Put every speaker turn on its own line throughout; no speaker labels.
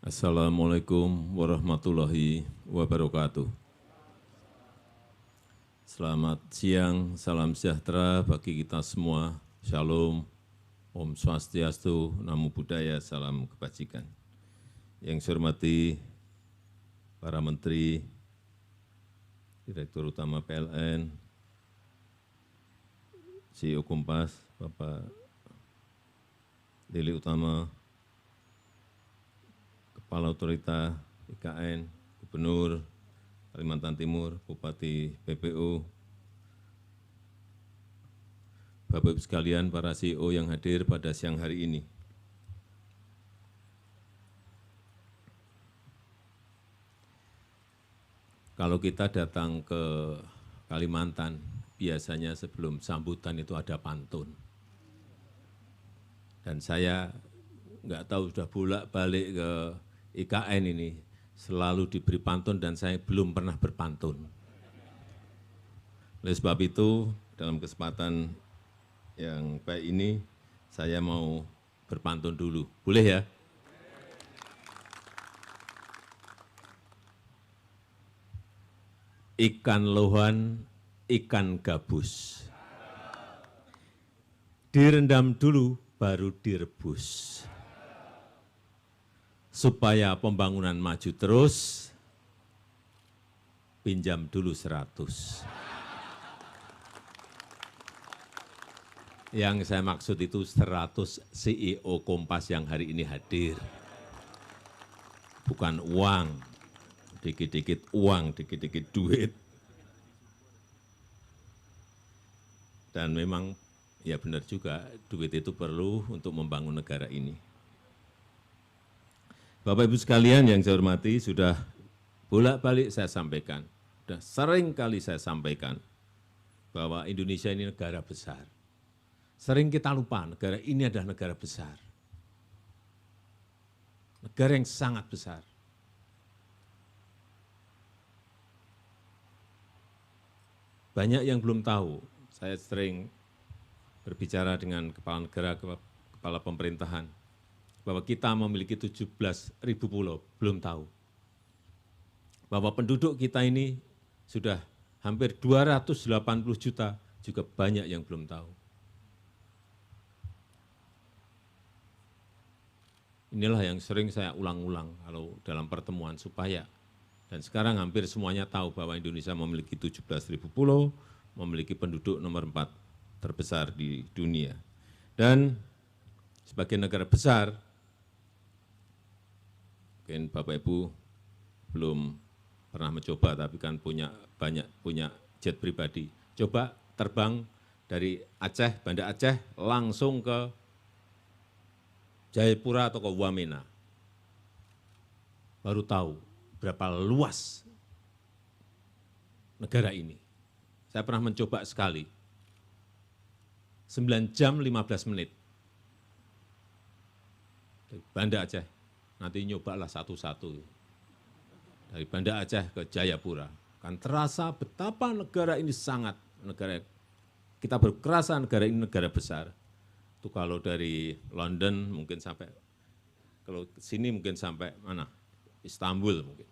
Assalamualaikum warahmatullahi wabarakatuh. Selamat siang, salam sejahtera bagi kita semua. Shalom, Om Swastiastu, Namo Buddhaya, salam kebajikan. Yang saya hormati para Menteri, Direktur Utama PLN, CEO Kompas, Bapak Lili Utama, Kepala Otorita IKN, Gubernur Kalimantan Timur, Bupati PPU, Bapak-Ibu sekalian, para CEO yang hadir pada siang hari ini. Kalau kita datang ke Kalimantan, biasanya sebelum sambutan itu ada pantun. Dan saya nggak tahu sudah bolak-balik ke IKN ini, selalu diberi pantun dan saya belum pernah berpantun. Oleh sebab itu, dalam kesempatan yang baik ini, saya mau berpantun dulu. Boleh ya? Ikan lohan, ikan gabus. Direndam dulu, baru direbus. Supaya pembangunan maju terus, pinjam dulu 100. Yang saya maksud itu 100 CEO Kompas yang hari ini hadir. Bukan uang, dikit-dikit uang, dikit-dikit duit. Dan memang ya benar juga, duit itu perlu untuk membangun negara ini. Bapak-Ibu sekalian yang saya hormati, sudah bolak-balik saya sampaikan, sudah sering kali saya sampaikan bahwa Indonesia ini negara besar. Sering kita lupa negara ini adalah negara besar. Negara yang sangat besar. Banyak yang belum tahu, saya sering berbicara dengan kepala negara, kepala pemerintahan, bahwa kita memiliki 17.000 pulau, belum tahu. Bahwa penduduk kita ini sudah hampir 280 juta, juga banyak yang belum tahu. Inilah yang sering saya ulang-ulang kalau dalam pertemuan supaya, dan sekarang hampir semuanya tahu bahwa Indonesia memiliki 17.000 pulau, memiliki penduduk nomor 4 terbesar di dunia. Dan sebagai negara besar, mungkin Bapak Ibu belum pernah mencoba, tapi kan punya jet pribadi. Coba terbang dari Aceh, Banda Aceh, langsung ke Jayapura atau ke Wamena. Baru tahu berapa luas negara ini. Saya pernah mencoba sekali, 9 jam 15 menit. Dari Banda Aceh, nanti nyobalah satu-satu. Dari Banda Aceh ke Jayapura. Kan terasa betapa negara ini sangat, kita berkerasa negara ini negara besar. Itu kalau dari London mungkin sampai, kalau ke sini mungkin sampai mana? Istanbul mungkin.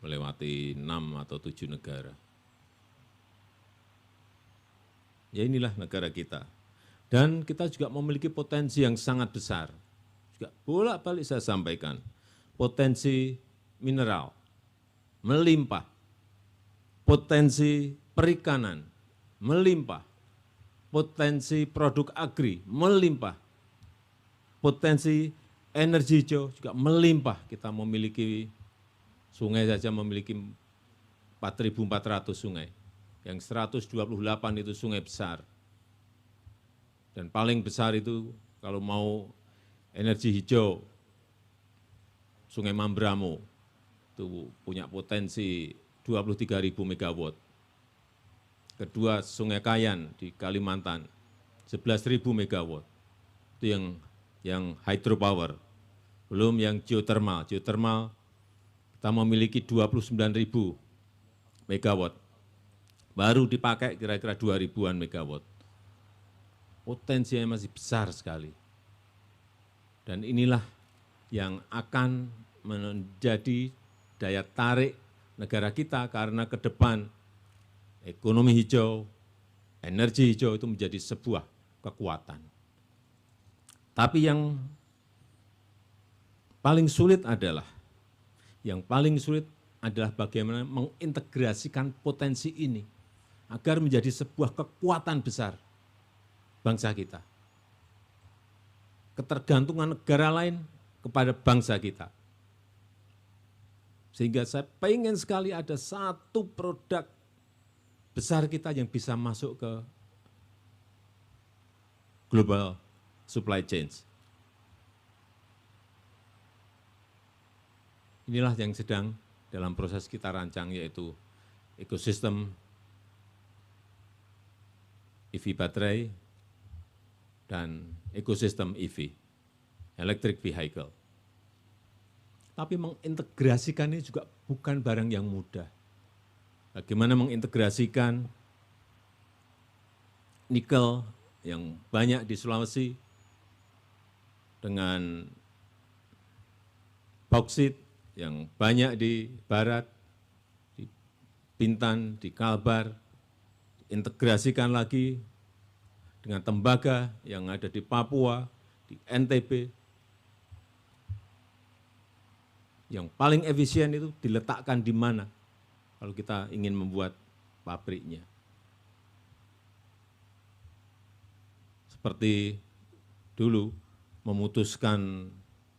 Melewati 6 atau 7 negara. Ya inilah negara kita. Dan kita juga memiliki potensi yang sangat besar. Juga bolak-balik saya sampaikan, potensi mineral melimpah, potensi perikanan melimpah, potensi produk agri melimpah, potensi energi hijau juga melimpah. Kita memiliki sungai saja memiliki 4.400 sungai, yang 128 itu sungai besar. Dan paling besar itu kalau mau energi hijau, Sungai Mambramo, itu punya potensi 23.000 megawatt. Kedua, Sungai Kayan di Kalimantan, 11.000 megawatt. Itu yang hydropower. Belum yang geothermal. Geothermal kita memiliki 29.000 megawatt. Baru dipakai kira-kira 2.000-an megawatt. Potensinya masih besar sekali. Dan inilah yang akan menjadi daya tarik negara kita karena ke depan ekonomi hijau, energi hijau itu menjadi sebuah kekuatan. Tapi yang paling sulit adalah bagaimana mengintegrasikan potensi ini agar menjadi sebuah kekuatan besar bangsa kita. Ketergantungan negara lain kepada bangsa kita. Sehingga saya pengen sekali ada satu produk besar kita yang bisa masuk ke global supply chains. Inilah yang sedang dalam proses kita rancang, yaitu ekosistem EV baterai dan ekosistem EV, electric vehicle. Tapi mengintegrasikan ini juga bukan barang yang mudah. Bagaimana mengintegrasikan nikel yang banyak di Sulawesi dengan bauksit yang banyak di barat, di Bintan, di Kalbar, integrasikan lagi dengan tembaga yang ada di Papua, di NTB. Yang paling efisien itu diletakkan di mana kalau kita ingin membuat pabriknya. Seperti dulu memutuskan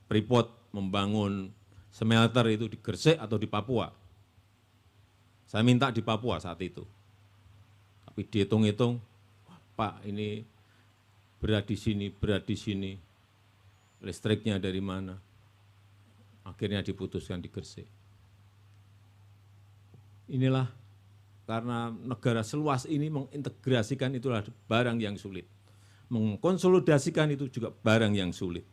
Freeport membangun smelter itu di Gresik atau di Papua. Saya minta di Papua saat itu. Tapi dihitung-hitung, Pak ini berat di sini, listriknya dari mana. Akhirnya diputuskan di Gresik. Inilah karena negara seluas ini mengintegrasikan itulah barang yang sulit. Mengkonsolidasikan itu juga barang yang sulit.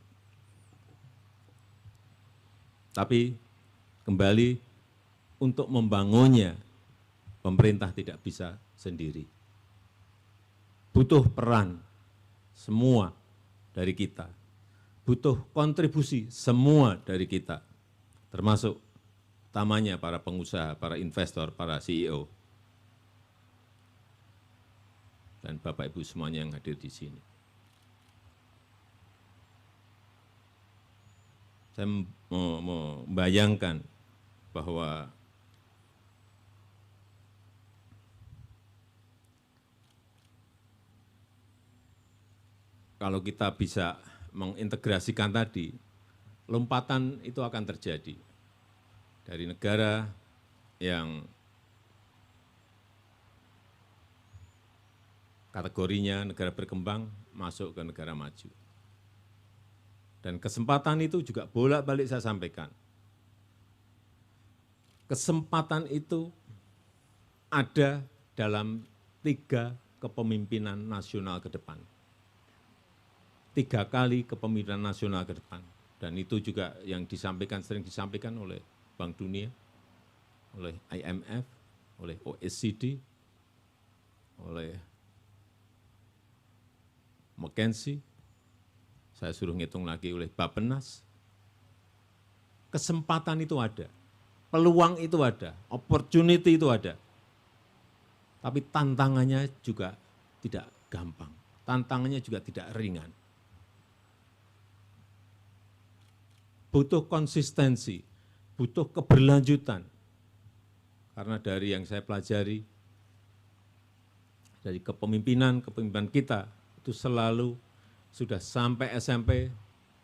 Tapi kembali untuk membangunnya, pemerintah tidak bisa sendiri. Butuh peran semua dari kita. Butuh kontribusi semua dari kita, termasuk utamanya para pengusaha, para investor, para CEO, dan Bapak Ibu semuanya yang hadir di sini. Saya membayangkan bahwa kalau kita bisa mengintegrasikan tadi, lompatan itu akan terjadi dari negara yang kategorinya negara berkembang masuk ke negara maju. Dan kesempatan itu juga bolak-balik saya sampaikan. Kesempatan itu ada dalam 3 kepemimpinan nasional ke depan. 3 kali kepemimpinan nasional ke depan. Dan itu juga yang disampaikan, sering disampaikan oleh Bank Dunia, oleh IMF, oleh OECD, oleh McKinsey, saya suruh ngitung lagi oleh Bappenas. Kesempatan itu ada, peluang itu ada, opportunity itu ada. Tapi tantangannya juga tidak gampang, tantangannya juga tidak ringan. Butuh konsistensi, butuh keberlanjutan. Karena dari yang saya pelajari, dari kepemimpinan kita, itu selalu sudah sampai SMP,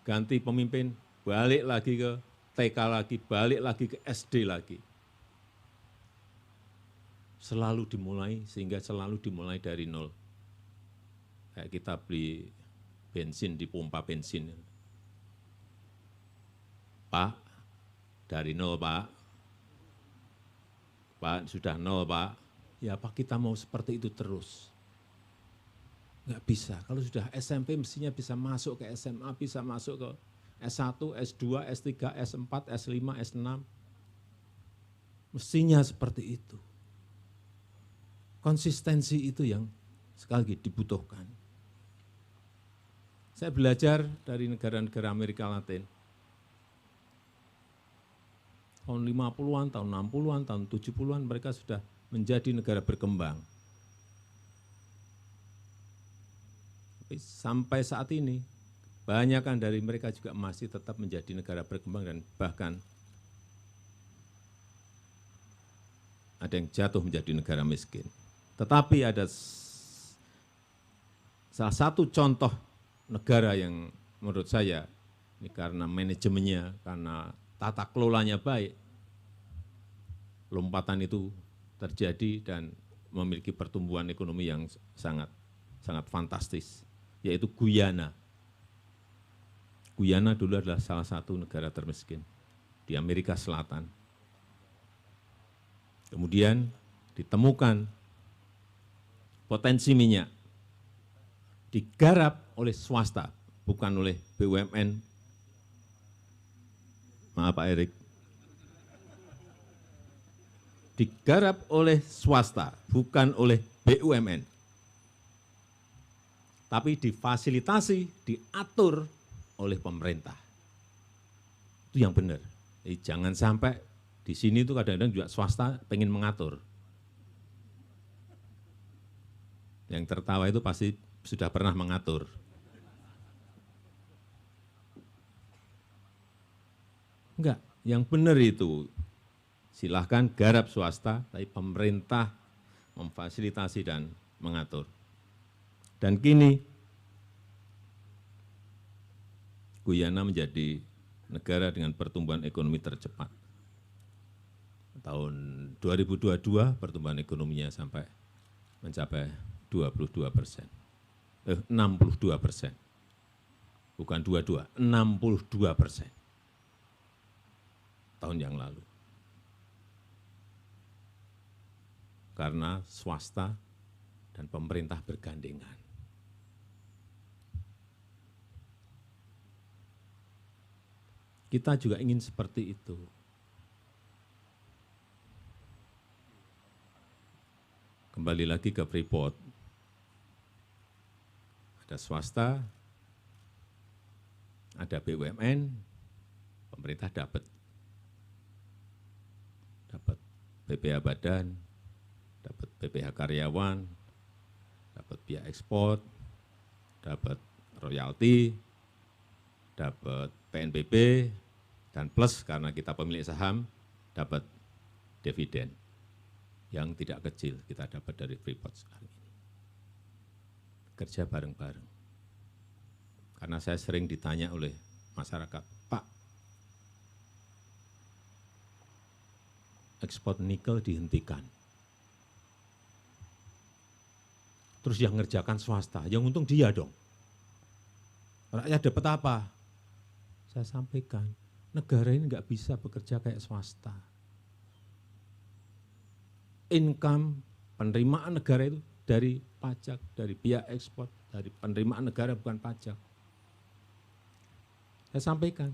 ganti pemimpin, balik lagi ke TK lagi, balik lagi ke SD lagi. Selalu dimulai, sehingga selalu dimulai dari nol. Kayak kita beli bensin di pompa bensin. Pak, dari nol Pak. Pak, sudah nol Pak. Ya Pak, kita mau seperti itu terus. Enggak bisa, kalau sudah SMP mestinya bisa masuk ke SMA, bisa masuk ke S1, S2, S3, S4, S5, S6. Mestinya seperti itu. Konsistensi itu yang sekali lagi dibutuhkan. Saya belajar dari negara-negara Amerika Latin. Tahun 50-an, tahun 60-an, tahun 70-an mereka sudah menjadi negara berkembang. Tapi sampai saat ini, kebanyakan dari mereka juga masih tetap menjadi negara berkembang dan bahkan ada yang jatuh menjadi negara miskin. Tetapi ada salah satu contoh negara yang menurut saya, ini karena manajemennya, karena tata kelolanya baik, lompatan itu terjadi dan memiliki pertumbuhan ekonomi yang sangat fantastis, yaitu Guyana. Guyana dulu adalah salah satu negara termiskin di Amerika Selatan. Kemudian ditemukan potensi minyak, digarap oleh swasta, bukan oleh BUMN. Maaf Pak Erik. Digarap oleh swasta, bukan oleh BUMN. Tapi difasilitasi, diatur oleh pemerintah. Itu yang benar. Jadi jangan sampai di sini itu kadang-kadang juga swasta pengen mengatur. Yang tertawa itu pasti sudah pernah mengatur. Enggak, yang benar itu silahkan garap swasta, tapi pemerintah memfasilitasi dan mengatur. Dan kini Guyana menjadi negara dengan pertumbuhan ekonomi tercepat. Tahun 2022 pertumbuhan ekonominya sampai mencapai 62%. 62%. Bukan 22, 62% tahun yang lalu. Karena swasta dan pemerintah bergandengan. Kita juga ingin seperti itu. Kembali lagi ke Freeport. Ada swasta, ada BUMN, pemerintah dapat BPH badan, dapat BPH karyawan, dapat biaya ekspor, dapat royalti, dapat PNBP, dan plus karena kita pemilik saham, dapat dividen yang tidak kecil kita dapat dari Freeport sekarang ini. Kerja bareng-bareng. Karena saya sering ditanya oleh masyarakat, Pak, ekspor nikel dihentikan. Terus yang ngerjakan swasta, yang untung dia dong. Rakyat dapat apa? Saya sampaikan, negara ini nggak bisa bekerja kayak swasta. Income, penerimaan negara itu dari pajak, dari biaya ekspor, dari penerimaan negara bukan pajak. Saya sampaikan,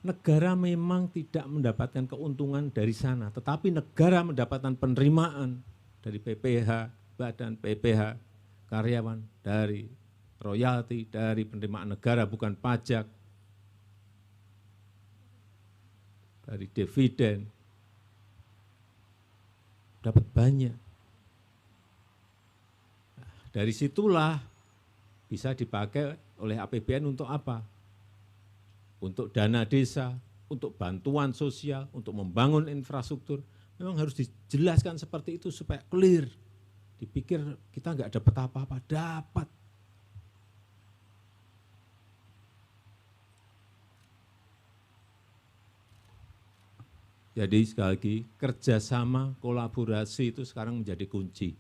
negara memang tidak mendapatkan keuntungan dari sana, tetapi negara mendapatkan penerimaan dari PPH, badan PPH, karyawan, dari royalti, dari penerimaan negara bukan pajak, dari dividen, dapat banyak. Dari situlah bisa dipakai oleh APBN untuk apa? Untuk dana desa, untuk bantuan sosial, untuk membangun infrastruktur. Memang harus dijelaskan seperti itu supaya clear. Dipikir kita nggak dapat apa-apa, dapat. Jadi sekali lagi, kerjasama, kolaborasi itu sekarang menjadi kunci.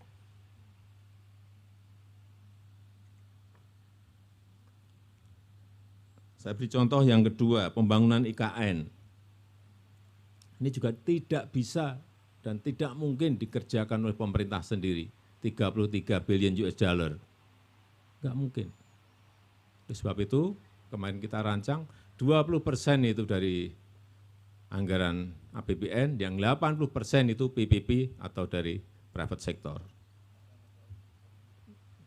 Saya beri contoh yang kedua, pembangunan IKN. Ini juga tidak bisa dan tidak mungkin dikerjakan oleh pemerintah sendiri. 33 billion US dollar. Enggak mungkin. Oleh sebab itu, kemarin kita rancang 20% itu dari anggaran APBN, yang 80% itu PPP atau dari private sector.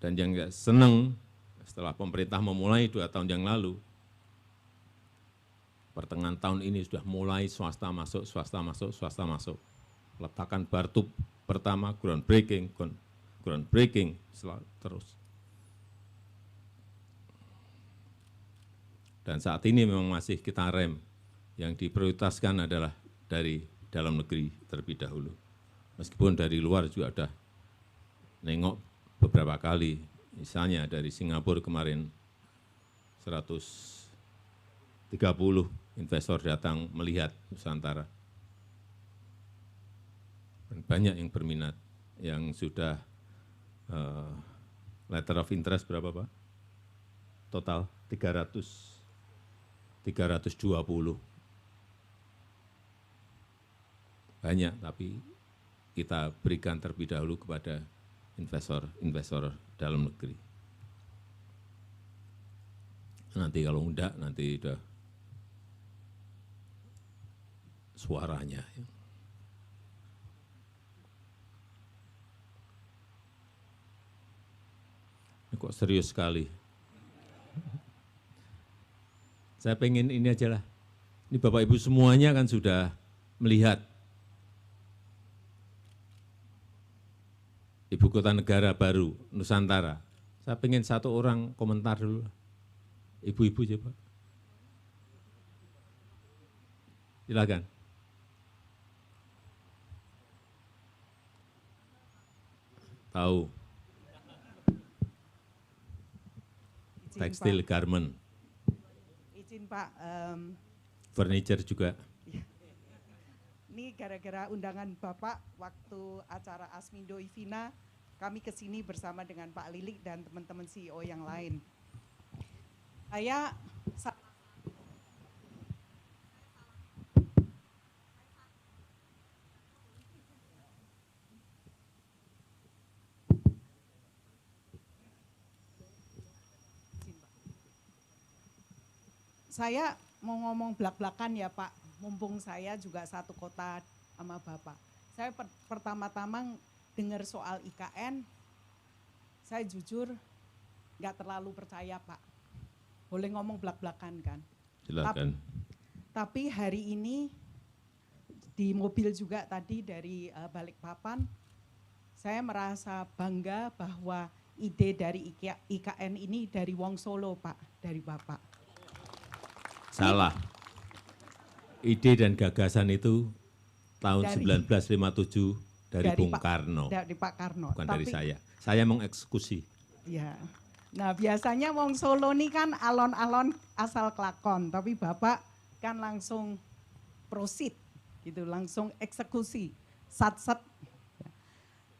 Dan yang senang setelah pemerintah memulai 2 tahun yang lalu, pertengahan tahun ini sudah mulai swasta masuk, swasta masuk, swasta masuk. Letakkan Bartub pertama, groundbreaking, terus. Dan saat ini memang masih kita rem, yang diprioritaskan adalah dari dalam negeri terlebih dahulu. Meskipun dari luar juga ada nengok beberapa kali, misalnya dari Singapura kemarin 130 investor datang melihat Nusantara. Dan banyak yang berminat, yang sudah letter of interest berapa Pak? Total 320. Banyak, tapi kita berikan terlebih dahulu kepada investor dalam negeri. Nanti kalau enggak, nanti udah suaranya. Ini kok serius sekali. Saya pengen ini aja lah. Ini Bapak Ibu semuanya kan sudah melihat Ibu Kota Negara baru, Nusantara. Saya pengen satu orang komentar dulu. Ibu-ibu coba. Silakan. Tahu. Tekstil, garment.
Izin Pak.
Furniture juga.
Ini gara-gara undangan Bapak waktu acara Asmindo Ivina, kami ke sini bersama dengan Pak Lilik dan teman-teman CEO yang lain. Saya mau ngomong belak-belakan ya Pak, mumpung saya juga satu kota sama Bapak. Saya pertama-tama dengar soal IKN, saya jujur nggak terlalu percaya Pak. Boleh ngomong belak-belakan kan?
Silakan.
Tapi hari ini di mobil juga tadi dari Balikpapan, saya merasa bangga bahwa ide dari IKN ini dari Wong Solo Pak, dari Bapak.
Salah. Ide dan gagasan itu tahun 1957 dari Bung Karno.
Dari Pak Karno.
Bukan dari saya. Saya mengeksekusi.
Ya. Nah biasanya Wong Solo ini kan alon-alon asal kelakon. Tapi Bapak kan langsung proceed gitu, langsung eksekusi. Sat-sat.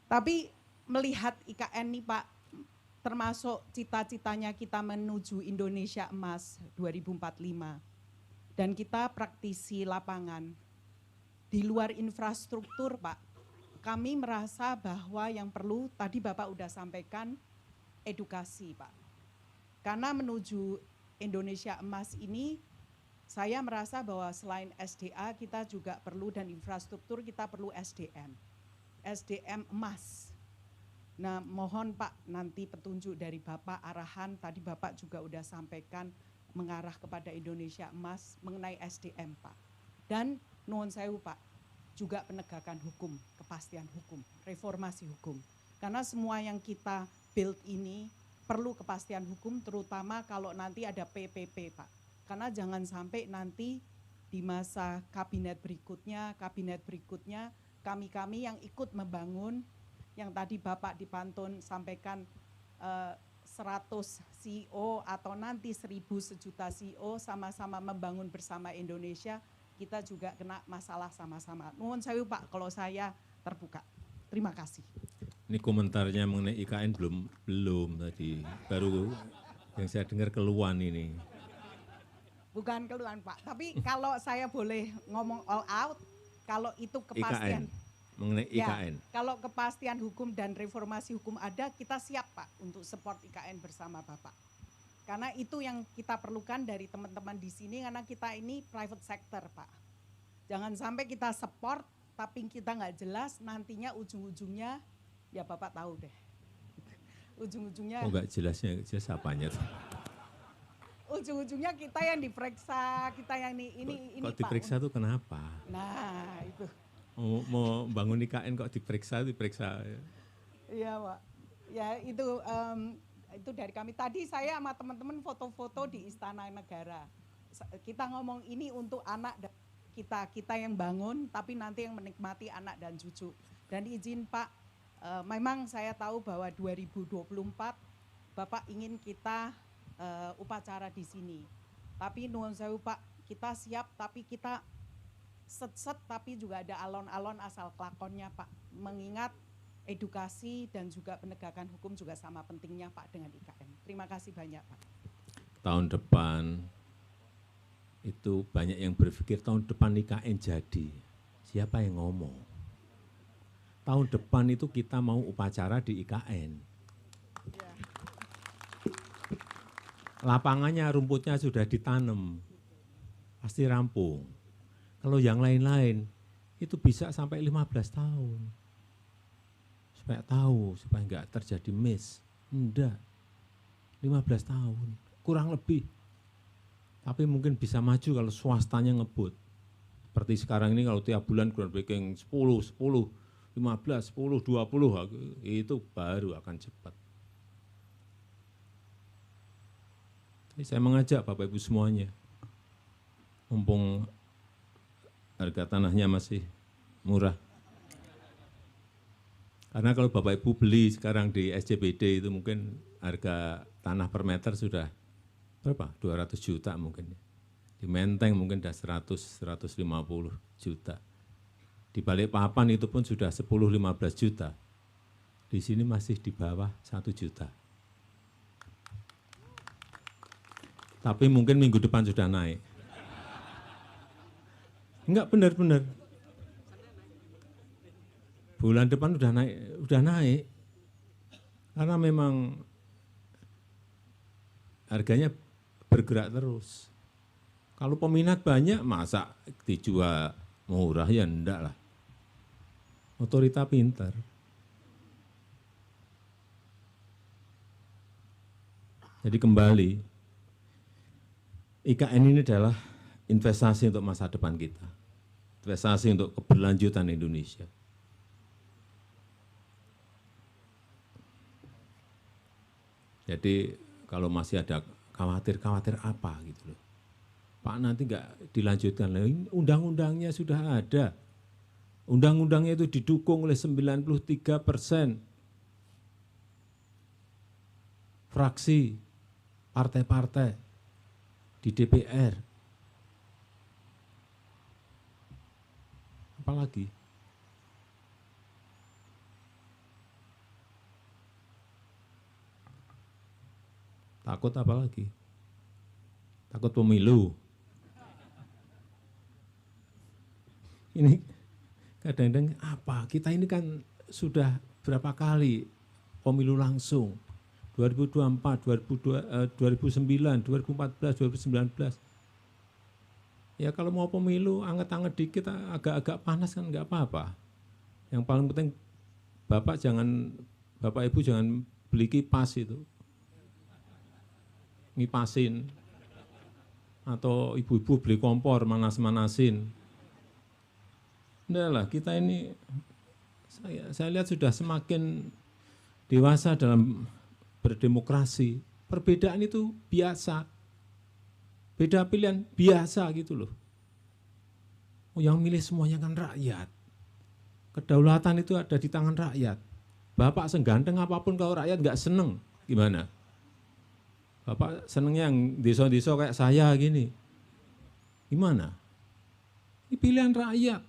Tapi melihat IKN nih Pak, termasuk cita-citanya kita menuju Indonesia Emas 2045. Dan kita praktisi lapangan. Di luar infrastruktur Pak, kami merasa bahwa yang perlu, tadi Bapak udah sampaikan, edukasi Pak. Karena menuju Indonesia Emas ini, saya merasa bahwa selain SDA kita juga perlu dan infrastruktur kita perlu SDM. SDM emas. Nah mohon Pak nanti petunjuk dari Bapak, arahan tadi Bapak juga udah sampaikan mengarah kepada Indonesia Emas mengenai SDM Pak. Dan nuwun sewu Pak, juga penegakan hukum, kepastian hukum, reformasi hukum. Karena semua yang kita build ini perlu kepastian hukum terutama kalau nanti ada PPP Pak. Karena jangan sampai nanti di masa kabinet berikutnya kami-kami yang ikut membangun, yang tadi Bapak di Pantun sampaikan 100 CEO atau nanti 1000 sejuta CEO sama-sama membangun bersama Indonesia, kita juga kena masalah sama-sama. Nuwun sewu Pak kalau saya terbuka. Terima kasih.
Ini komentarnya mengenai IKN belum tadi, baru yang saya dengar keluhan ini.
Bukan keluhan Pak, tapi kalau saya boleh ngomong all out, kalau itu kepastian.
IKN. Mengenai IKN.
Ya, kalau kepastian hukum dan reformasi hukum ada, kita siap Pak untuk support IKN bersama Bapak. Karena itu yang kita perlukan dari teman-teman di sini, karena kita ini private sector Pak. Jangan sampai kita support, tapi kita nggak jelas nantinya ujung-ujungnya, ya Bapak tahu deh. ujung-ujungnya
Oh enggak jelasnya, jelas apanya tuh?
ujung-ujungnya kita yang diperiksa, kita yang ini
Kok
Pak.
diperiksa tuh kenapa?
Nah, itu.
Mau bangun IKN kok diperiksa?
Iya, Pak. Ya, itu dari kami. Tadi saya sama teman-teman foto-foto di Istana Negara. Kita ngomong ini untuk anak kita yang bangun, tapi nanti yang menikmati anak dan cucu. Dan izin Pak, memang saya tahu bahwa 2024 Bapak ingin kita upacara di sini. Tapi nuwun sewu Pak, kita siap tapi kita set tapi juga ada alon-alon asal kelakonnya Pak. Mengingat edukasi dan juga penegakan hukum juga sama pentingnya Pak dengan IKN. Terima kasih banyak Pak.
Tahun depan itu banyak yang berpikir tahun depan IKN jadi. Siapa yang ngomong? Tahun depan itu kita mau upacara di IKN.
Ya.
Lapangannya, rumputnya sudah ditanam, pasti rampung. Kalau yang lain-lain, itu bisa sampai 15 tahun. Supaya tahu, supaya enggak terjadi miss. Enggak, 15 tahun, kurang lebih. Tapi mungkin bisa maju kalau swastanya ngebut. Seperti sekarang ini kalau tiap bulan groundbreaking 10, 15, 10, 20, itu baru akan cepat. Saya mengajak Bapak Ibu semuanya, mumpung harga tanahnya masih murah. Karena kalau Bapak Ibu beli sekarang di SCBD itu mungkin harga tanah per meter sudah berapa? 200 juta mungkin. Di Menteng mungkin sudah 100, 150 juta. Di Balikpapan itu pun sudah 10-15 juta. Di sini masih di bawah 1 juta. Tapi mungkin minggu depan sudah naik. Enggak, benar-benar. Bulan depan udah naik. Karena memang harganya bergerak terus. Kalau peminat banyak, masa dijual murah? Ya enggak lah. Otorita pintar. Jadi kembali, IKN ini adalah investasi untuk masa depan kita. Investasi untuk keberlanjutan Indonesia. Jadi kalau masih ada khawatir apa gitu loh. Pak nanti enggak dilanjutkan, undang-undangnya sudah ada. Undang-undangnya itu didukung oleh 93% fraksi, partai-partai di DPR. Apalagi? Takut apa lagi? Takut pemilu. Ini kadang-kadang apa? Kita ini kan sudah berapa kali pemilu langsung. 2024, 2009, 2014, 2019. Ya kalau mau pemilu, anget-anget dikit, agak-agak panas kan enggak apa-apa. Yang paling penting Bapak Ibu jangan beli kipas itu. Ngipasin. Atau ibu-ibu beli kompor, manas-manasin. Enggak lah, kita ini, saya lihat sudah semakin dewasa dalam berdemokrasi. Perbedaan itu biasa. Beda pilihan biasa gitu loh. Oh, yang milih semuanya kan rakyat. Kedaulatan itu ada di tangan rakyat. Bapak seganteng apapun kalau rakyat nggak seneng, gimana? Bapak senengnya yang desa-desa kayak saya gini. Gimana? Ini pilihan rakyat.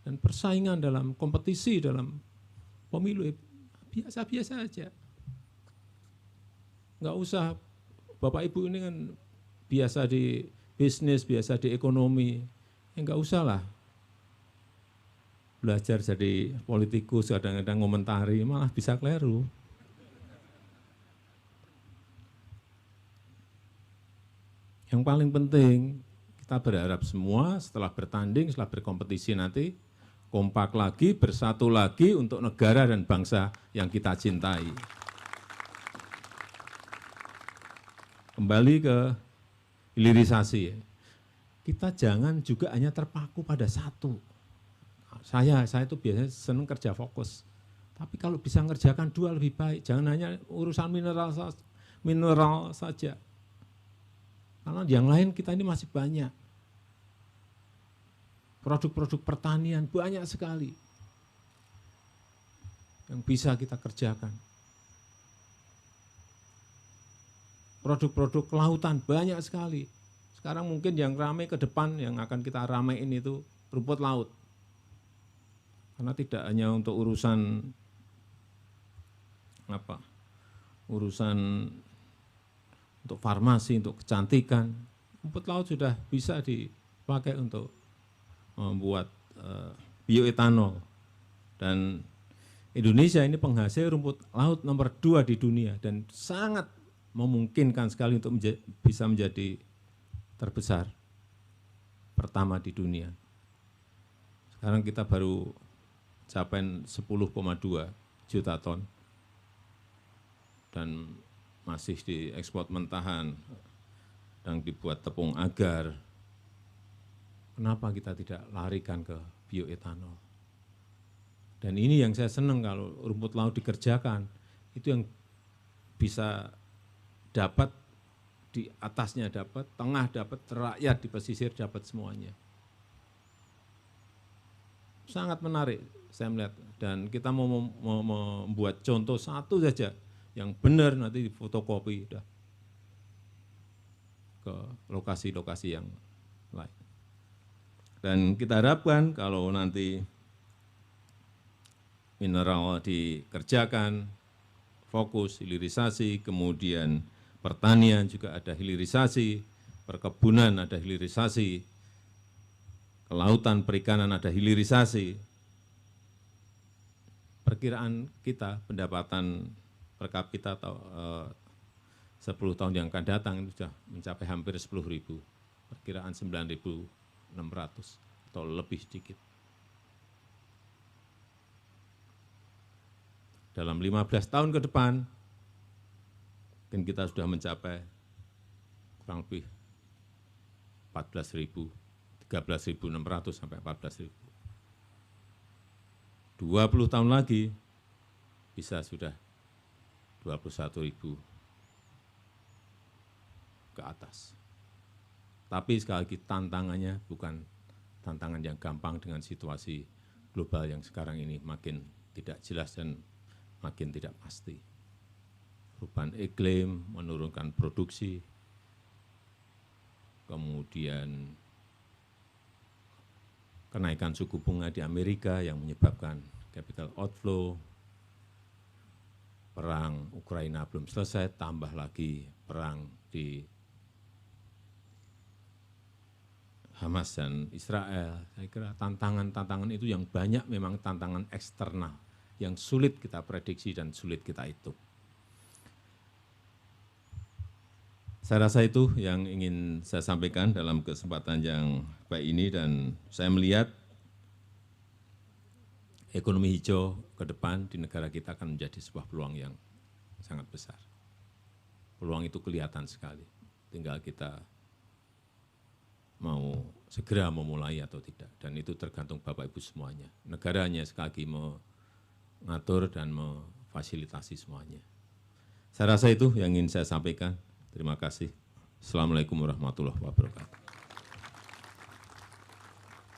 Dan persaingan dalam kompetisi dalam pemilu biasa-biasa aja. Nggak usah, Bapak Ibu ini kan biasa di bisnis, biasa di ekonomi, ya nggak usah lah belajar jadi politikus, kadang-kadang ngomentari, malah bisa keliru. Yang paling penting, kita berharap semua setelah bertanding, setelah berkompetisi nanti, kompak lagi, bersatu lagi untuk negara dan bangsa yang kita cintai. kembali ke hilirisasi. Ya. Kita jangan juga hanya terpaku pada satu. Saya itu biasanya senang kerja fokus. Tapi kalau bisa ngerjakan dua lebih baik. Jangan hanya urusan mineral saja. Karena yang lain kita ini masih banyak. Produk-produk pertanian banyak sekali yang bisa kita kerjakan. Produk-produk kelautan banyak sekali. Sekarang mungkin yang ramai ke depan, yang akan kita ramein itu rumput laut. Karena tidak hanya untuk urusan untuk farmasi, untuk kecantikan. Rumput laut sudah bisa dipakai untuk membuat bioetanol. Dan Indonesia ini penghasil rumput laut nomor 2 di dunia dan sangat memungkinkan sekali untuk bisa menjadi terbesar pertama di dunia. Sekarang kita baru capai 10,2 juta ton dan masih diekspor mentahan dan dibuat tepung agar. Kenapa kita tidak larikan ke bioetanol? Dan ini yang saya senang kalau rumput laut dikerjakan, itu yang bisa dapat di atasnya dapat, tengah dapat, rakyat di pesisir dapat semuanya. Sangat menarik saya melihat dan kita mau membuat contoh satu saja yang benar nanti difotokopi udah ke lokasi-lokasi yang lain. Dan kita harapkan kalau nanti mineral dikerjakan, fokus, hilirisasi, kemudian pertanian juga ada hilirisasi, perkebunan ada hilirisasi, kelautan perikanan ada hilirisasi. Perkiraan kita pendapatan per kapita 10 tahun yang akan datang itu sudah mencapai hampir 10.000, perkiraan 9.600 atau lebih sedikit. Dalam 15 tahun ke depan, mungkin kita sudah mencapai kurang lebih 14.000, 13.600 sampai 14.000. 20 tahun lagi bisa sudah 21.000 ke atas. Tapi sekali lagi tantangannya bukan tantangan yang gampang dengan situasi global yang sekarang ini makin tidak jelas dan makin tidak pasti. Perubahan iklim, menurunkan produksi, kemudian kenaikan suku bunga di Amerika yang menyebabkan capital outflow, perang Ukraina belum selesai, tambah lagi perang di Hamas dan Israel. Saya kira tantangan-tantangan itu yang banyak memang tantangan eksternal yang sulit kita prediksi dan sulit kita hitung. Saya rasa itu yang ingin saya sampaikan dalam kesempatan yang baik ini dan saya melihat ekonomi hijau ke depan di negara kita akan menjadi sebuah peluang yang sangat besar. Peluang itu kelihatan sekali, tinggal kita mau segera memulai atau tidak. Dan itu tergantung Bapak Ibu semuanya. Negara hanya sekali lagi mengatur dan memfasilitasi semuanya. Saya rasa itu yang ingin saya sampaikan. Terima kasih. Assalamualaikum warahmatullahi wabarakatuh.